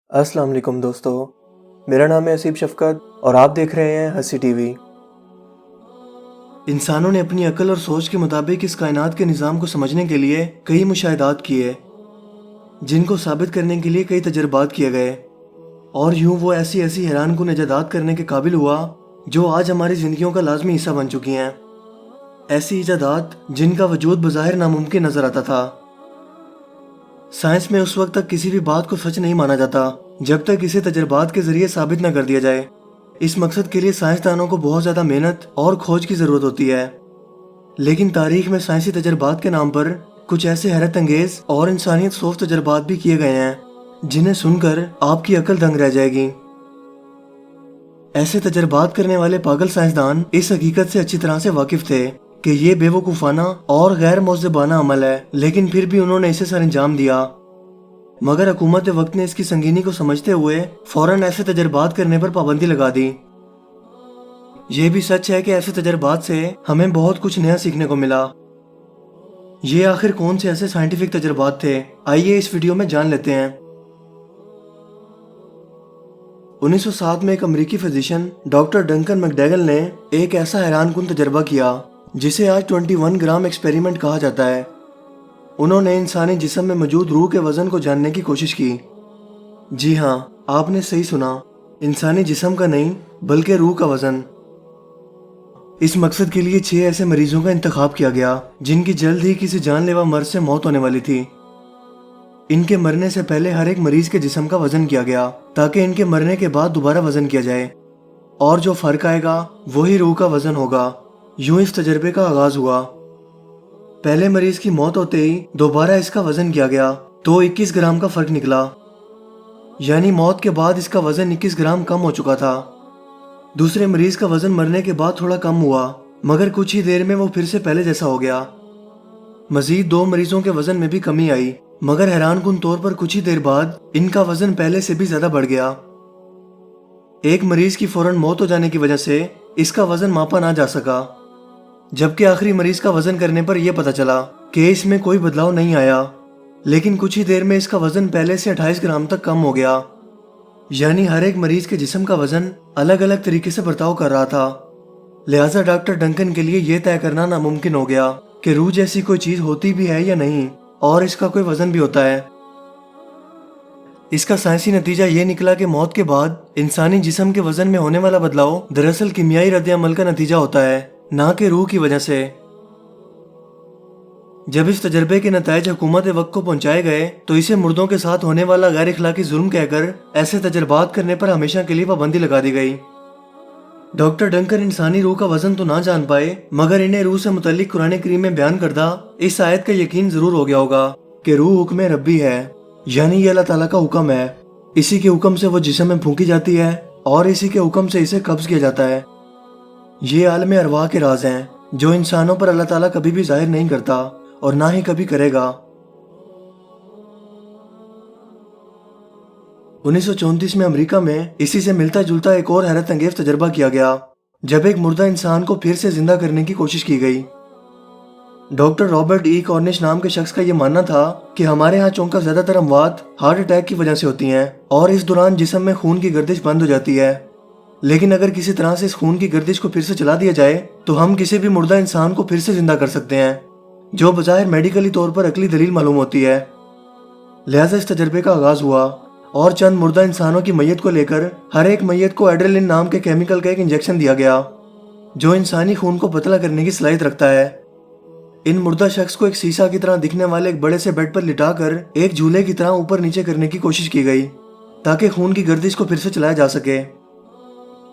السلام علیکم دوستو، میرا نام ہے اسیب شفقت اور آپ دیکھ رہے ہیں ہنسی ٹی وی۔ انسانوں نے اپنی عقل اور سوچ کے مطابق اس کائنات کے نظام کو سمجھنے کے لیے کئی مشاہدات کیے، جن کو ثابت کرنے کے لیے کئی تجربات کیے گئے، اور یوں وہ ایسی حیران کن ایجادات کرنے کے قابل ہوا جو آج ہماری زندگیوں کا لازمی حصہ بن چکی ہیں۔ ایسی ایجادات جن کا وجود بظاہر ناممکن نظر آتا تھا۔ سائنس میں اس وقت تک کسی بھی بات کو سچ نہیں مانا جاتا جب تک اسے تجربات کے ذریعے ثابت نہ کر دیا جائے۔ اس مقصد کے لیے سائنسدانوں کو بہت زیادہ محنت اور کھوج کی ضرورت ہوتی ہے، لیکن تاریخ میں سائنسی تجربات کے نام پر کچھ ایسے حیرت انگیز اور انسانیت سوز تجربات بھی کیے گئے ہیں جنہیں سن کر آپ کی عقل دنگ رہ جائے گی۔ ایسے تجربات کرنے والے پاگل سائنسدان اس حقیقت سے اچھی طرح سے واقف تھے کہ یہ بے وقوفانہ اور غیر مہذبانہ عمل ہے، لیکن پھر بھی انہوں نے اسے سر انجام دیا۔ مگر حکومت وقت نے اس کی سنگینی کو سمجھتے ہوئے فوراً ایسے تجربات کرنے پر پابندی لگا دی۔ یہ بھی سچ ہے کہ ایسے تجربات سے ہمیں بہت کچھ نیا سیکھنے کو ملا۔ یہ آخر کون سے ایسے سائنٹیفک تجربات تھے؟ آئیے اس ویڈیو میں جان لیتے ہیں۔ 1907 میں ایک امریکی فزیشین ڈاکٹر ڈنکن میکڈیگل نے ایک ایسا حیران کن تجربہ کیا جسے آج 21 گرام ایکسپیریمنٹ کہا جاتا ہے۔ انہوں نے انسانی جسم میں موجود روح کے وزن کو جاننے کی کوشش کی۔ جی ہاں، آپ نے صحیح سنا، انسانی جسم کا نہیں بلکہ روح کا وزن۔ اس مقصد کے لیے 6 ایسے مریضوں کا انتخاب کیا گیا جن کی جلد ہی کسی جان لیوا مرض سے موت ہونے والی تھی۔ ان کے مرنے سے پہلے ہر ایک مریض کے جسم کا وزن کیا گیا تاکہ ان کے مرنے کے بعد دوبارہ وزن کیا جائے، اور جو فرق آئے گا وہی روح کا وزن ہوگا۔ یوں اس تجربے کا آغاز ہوا۔ پہلے مریض کی موت ہوتے ہی دوبارہ اس کا وزن کیا گیا تو 21 گرام کا فرق نکلا، یعنی موت کے بعد اس کا وزن 21 گرام کم ہو چکا تھا۔ دوسرے مریض کا وزن مرنے کے بعد تھوڑا کم ہوا، مگر کچھ ہی دیر میں وہ پھر سے پہلے جیسا ہو گیا۔ مزید 2 مریضوں کے وزن میں بھی کمی آئی، مگر حیران کن طور پر کچھ ہی دیر بعد ان کا وزن پہلے سے بھی زیادہ بڑھ گیا۔ ایک مریض کی فوراً موت ہو جانے کی وجہ سے اس کا وزن ماپا نہ جا سکا، جبکہ آخری مریض کا وزن کرنے پر یہ پتہ چلا کہ اس میں کوئی بدلاؤ نہیں آیا، لیکن کچھ ہی دیر میں اس کا وزن پہلے سے 28 گرام تک کم ہو گیا، یعنی ہر ایک مریض کے جسم کا وزن الگ الگ طریقے سے برتاؤ کر رہا تھا۔ لہٰذا ڈاکٹر ڈنکن کے لیے یہ طے کرنا ناممکن ہو گیا کہ روح جیسی کوئی چیز ہوتی بھی ہے یا نہیں، اور اس کا کوئی وزن بھی ہوتا ہے۔ اس کا سائنسی نتیجہ یہ نکلا کہ موت کے بعد انسانی جسم کے وزن میں ہونے والا بدلاؤ دراصل کیمیائی رد عمل کا نتیجہ ہوتا ہے، نہ کہ روح کی وجہ سے۔ جب اس تجربے کے نتائج حکومت وقت کو پہنچائے گئے تو اسے مردوں کے ساتھ ہونے والا غیر اخلاقی ظلم کہہ کر ایسے تجربات کرنے پر ہمیشہ کے لیے پابندی لگا دی گئی۔ ڈاکٹر ڈنکن انسانی روح کا وزن تو نہ جان پائے، مگر انہیں روح سے متعلق قرآن کریم میں بیان کردہ اس آیت کا یقین ضرور ہو گیا ہوگا کہ روح حکم ربی ہے، یعنی یہ اللہ تعالیٰ کا حکم ہے۔ اسی کے حکم سے وہ جسم میں پھونکی جاتی ہے اور اسی کے حکم سے اسے قبض کیا جاتا ہے۔ یہ عالم ارواح کے راز ہیں جو انسانوں پر اللہ تعالیٰ کبھی بھی ظاہر نہیں کرتا اور نہ ہی کبھی کرے گا۔ 1934 میں امریکہ میں اسی سے ملتا جلتا ایک اور حیرت انگیز تجربہ کیا گیا جب ایک مردہ انسان کو پھر سے زندہ کرنے کی کوشش کی گئی۔ ڈاکٹر رابرٹ ای کارنش نام کے شخص کا یہ ماننا تھا کہ ہمارے ہاں چونکہ زیادہ تر اموات ہارٹ اٹیک کی وجہ سے ہوتی ہیں اور اس دوران جسم میں خون کی گردش بند ہو جاتی ہے، لیکن اگر کسی طرح سے اس خون کی گردش کو پھر سے چلا دیا جائے تو ہم کسی بھی مردہ انسان کو پھر سے زندہ کر سکتے ہیں، جو بظاہر میڈیکلی طور پر عقلی دلیل معلوم ہوتی ہے۔ لہٰذا اس تجربے کا آغاز ہوا اور چند مردہ انسانوں کی میت کو لے کر ہر ایک میت کو ایڈرینلن نام کے کیمیکل کا ایک انجیکشن دیا گیا جو انسانی خون کو پتلا کرنے کی صلاحیت رکھتا ہے۔ ان مردہ شخص کو ایک سیسا کی طرح دکھنے والے ایک بڑے سے بیڈ پر لٹا کر ایک جھولے کی طرح اوپر نیچے کرنے کی کوشش کی گئی تاکہ خون کی گردش کو پھر سے چلایا جا سکے،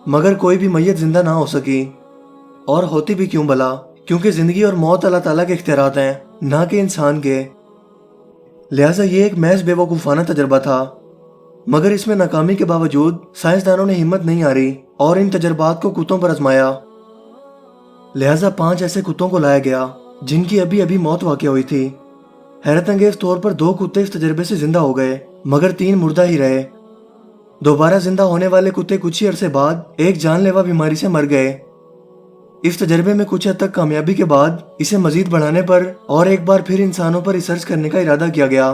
مگر کوئی بھی میت زندہ نہ ہو سکی، اور ہوتی بھی کیوں بھلا، کیونکہ زندگی اور موت اللہ تعالیٰ کے اختیارات ہیں نہ کہ انسان کے۔ لہٰذا یہ ایک محض بے وقوفانہ تجربہ تھا، مگر اس میں ناکامی کے باوجود سائنسدانوں نے ہمت نہیں ہاری اور ان تجربات کو کتوں پر آزمایا۔ لہٰذا 5 ایسے کتوں کو لایا گیا جن کی ابھی موت واقع ہوئی تھی۔ حیرت انگیز طور پر 2 کتے اس تجربے سے زندہ ہو گئے، مگر 3 مردہ ہی رہے۔ دوبارہ زندہ ہونے والے کتے کچھ ہی عرصے بعد ایک جان لیوا بیماری سے مر گئے۔ اس تجربے میں کچھ حد تک کامیابی کے بعد اسے مزید بڑھانے پر اور ایک بار پھر انسانوں پر ریسرچ کرنے کا ارادہ کیا گیا،